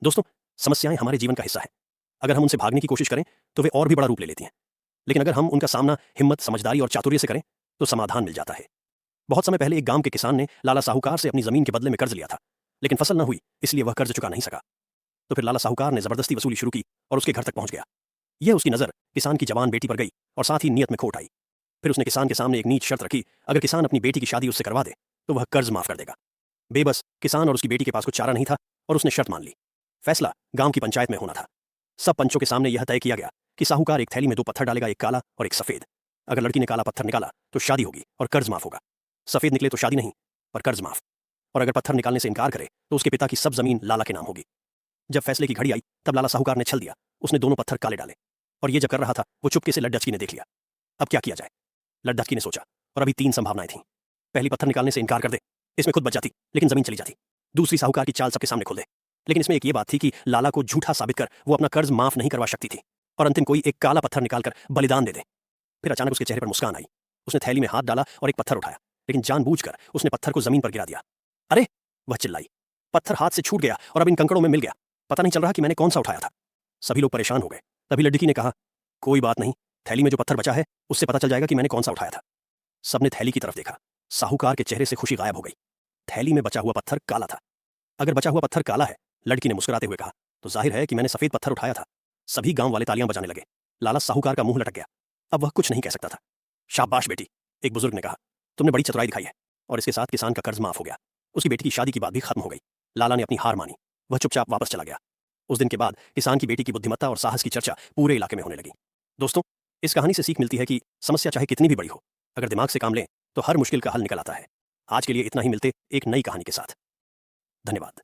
दोस्तों, समस्याएं हमारे जीवन का हिस्सा है। अगर हम उनसे भागने की कोशिश करें तो वे और भी बड़ा रूप ले लेती हैं। लेकिन अगर हम उनका सामना हिम्मत, समझदारी और चातुर्य से करें तो समाधान मिल जाता है। बहुत समय पहले एक गांव के किसान ने लाला साहूकार से अपनी जमीन के बदले में कर्ज लिया था, लेकिन फसल न हुई, इसलिए वह कर्ज चुका नहीं सका। तो फिर लाला साहूकार ने जबरदस्ती वसूली शुरू की और उसके घर तक पहुंच गया। यह उसकी नजर किसान की जवान बेटी पर गई और साथ ही नीयत में खोट आई। फिर उसने किसान के सामने एक नीच शर्त रखी, अगर किसान अपनी बेटी की शादी उससे करवा दे तो वह कर्ज माफ कर देगा। बेबस किसान और उसकी बेटी के पास कुछ चारा नहीं था और उसने शर्त मान ली। फैसला गांव की पंचायत में होना था। सब पंचों के सामने यह तय किया गया कि साहूकार एक थैली में 2 पत्थर डालेगा, एक काला और एक सफेद। अगर लड़की ने काला पत्थर निकाला तो शादी होगी और कर्ज माफ होगा। सफेद निकले तो शादी नहीं पर कर्ज माफ। और अगर पत्थर निकालने से इनकार करे तो उसके पिता की सब जमीन लाला के नाम होगी। जब फैसले की घड़ी आई तब लाला साहूकार ने छल दिया। उसने दोनों पत्थर काले डाले और ये जब कर रहा था वो चुपके से लड्डचकी ने देख लिया। अब क्या किया जाए? लड्डचकी ने सोचा और अभी 3 संभावनाएं थीं। पहली, पत्थर निकालने से इनकार कर दे, इसमें खुद बच जाती लेकिन जमीन चली जाती। दूसरी, साहूकार की चाल सबके सामने खोल दे, लेकिन इसमें एक ये बात थी कि लाला को झूठा साबित कर वो अपना कर्ज माफ नहीं करवा सकती थी। और अंतिम, कोई एक काला पत्थर निकालकर बलिदान दे दे। फिर अचानक उसके चेहरे पर मुस्कान आई। उसने थैली में हाथ डाला और एक पत्थर उठाया, लेकिन जानबूझकर उसने पत्थर को जमीन पर गिरा दिया। अरे! वह चिल्लाई। पत्थर हाथ से छूट गया और अब इन कंकड़ों में मिल गया। पता नहीं चल रहा कि मैंने कौन सा उठाया था। सभी लोग परेशान हो गए। तभी लड़की ने कहा, कोई बात नहीं, थैली में जो पत्थर बचा है उससे पता चल जाएगा कि मैंने कौन सा उठाया था। सबने थैली की तरफ देखा। साहूकार के चेहरे से खुशी गायब हो गई। थैली में बचा हुआ पत्थर काला था। अगर बचा हुआ पत्थर काला है, लड़की ने मुस्कुराते हुए कहा, तो जाहिर है कि मैंने सफेद पत्थर उठाया था। सभी गांव वाले तालियां बजाने लगे। लाला साहूकार का मुंह लटक गया। अब वह कुछ नहीं कह सकता था। शाबाश बेटी, एक बुजुर्ग ने कहा, तुमने बड़ी चतुराई दिखाई है। और इसके साथ किसान का कर्ज माफ हो गया। उसकी बेटी की शादी की बात भी खत्म हो गई। लाला ने अपनी हार मानी। वह चुपचाप वापस चला गया। उस दिन के बाद किसान की बेटी की बुद्धिमत्ता और साहस की चर्चा पूरे इलाके में होने लगी। दोस्तों, इस कहानी से सीख मिलती है कि समस्या चाहे कितनी भी बड़ी हो, अगर दिमाग से काम लें तो हर मुश्किल का हल निकल आता है। आज के लिए इतना ही, मिलते एक नई कहानी के साथ। धन्यवाद।